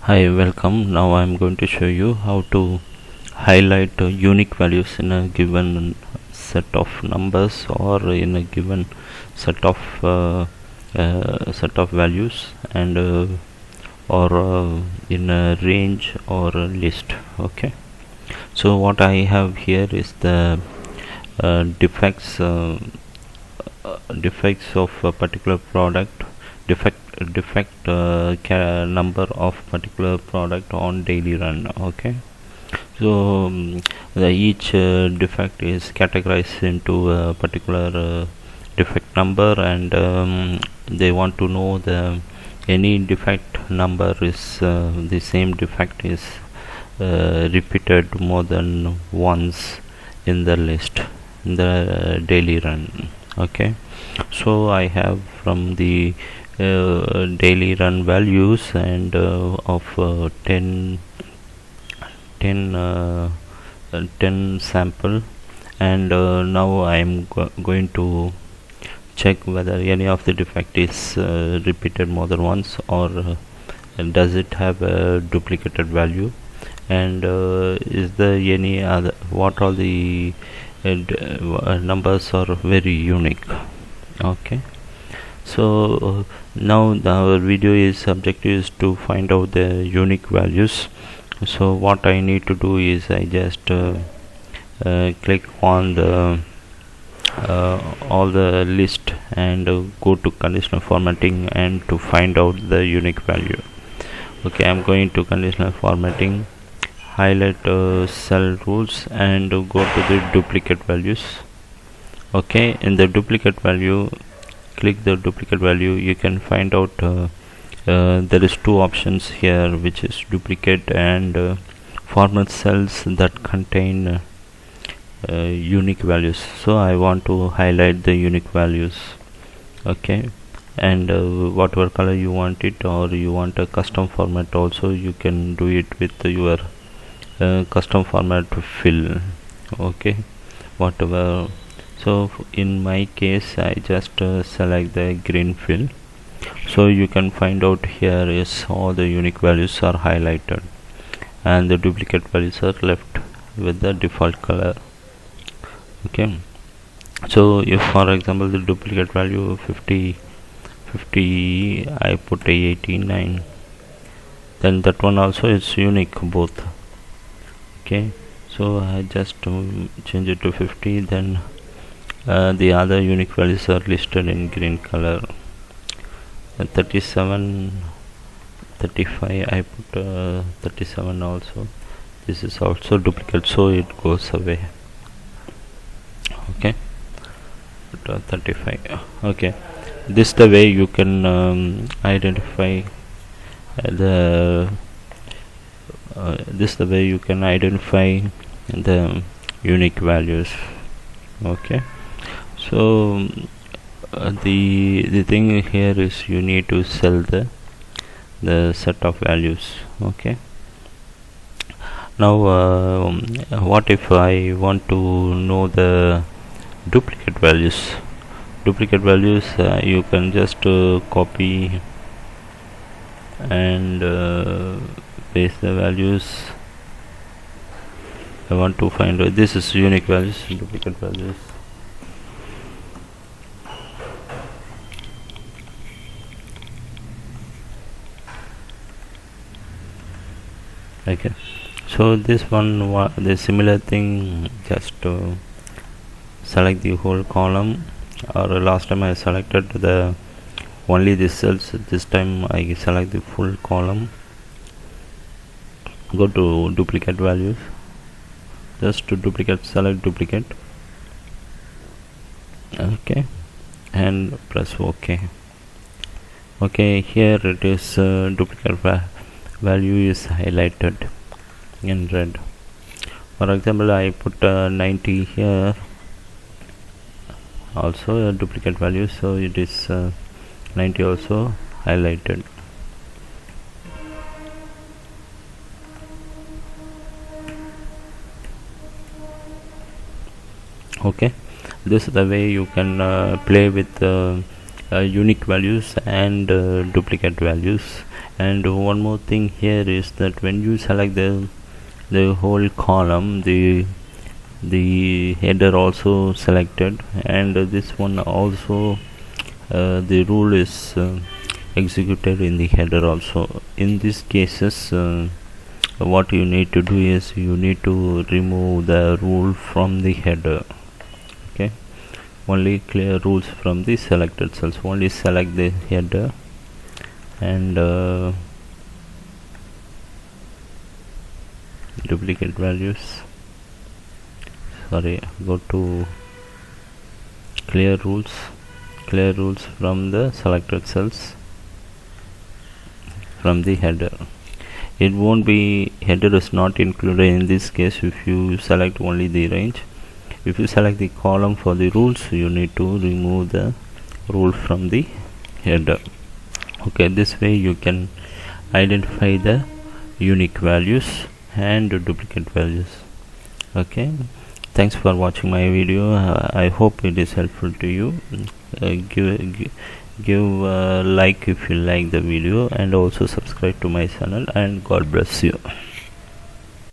Hi, welcome. Now I'm going to show you how to highlight unique values in a given set of numbers or in a given set of values and or in a range or a list. Okay. So what I have here is the defects of a particular product, defect number of particular product on daily run. Okay, so each defect is categorized into a particular defect number, and they want to know the any defect number is the same defect is repeated more than once in the list in the daily run. Okay, so I have from the daily run values and of 10 sample, and now I am going to check whether any of the defect is repeated more than once, or does it have a duplicated value, and is there any other, what all the numbers are very unique. Okay, so now our video is objective is to find out the unique values. So what I need to do is I just click on the all the list and go to conditional formatting and to find out the unique value. Okay, I'm going to conditional formatting, highlight cell rules, and go to the duplicate values. Okay, in the duplicate value, click the duplicate value. You can find out there is two options here, which is duplicate and format cells that contain unique values. So I want to highlight the unique values. Okay, and whatever color you want it, or you want a custom format also, you can do it with your custom format fill. Okay, whatever. So in my case I just select the green fill. So you can find out here is all the unique values are highlighted and the duplicate values are left with the default color. Okay, so if for example the duplicate value 50 I put a 89, then that one also is unique both. Okay, so I just change it to 50, then the other unique values are listed in green color. 37, 35 I put 37 also. This is also duplicate, so it goes away. Okay, 35. Okay, this the way you can identify the this the way you can identify the unique values. Okay, so the thing here is you need to sell the set of values. Okay, now what if I want to know the duplicate values? You can just copy and paste the values. I want to find this is unique values, duplicate values. Okay, so this one the similar thing, just select the whole column, or last time I selected the only the cells, this time I select the full column. Go to duplicate values, just to duplicate, select duplicate. Okay, and press OK. Okay, here it is duplicate value is highlighted in red. For example, I put 90 here, also a duplicate value, so it is 90 also highlighted. Okay, this is the way you can play with unique values and duplicate values. And one more thing here is that when you select the whole column, the header also selected, and this one also the rule is executed in the header also. In these cases, what you need to do is you need to remove the rule from the header. Okay, only clear rules from the selected cells. Only select the header and duplicate values. Sorry, go to clear rules from the selected cells from the header. It won't be, header is not included in this case if you select only the range. If you select the column for the rules, you need to remove the rule from the header. Okay, this way you can identify the unique values and duplicate values. Okay, thanks for watching my video. I hope it is helpful to you. Give a like if you like the video, and also subscribe to my channel, and God bless you.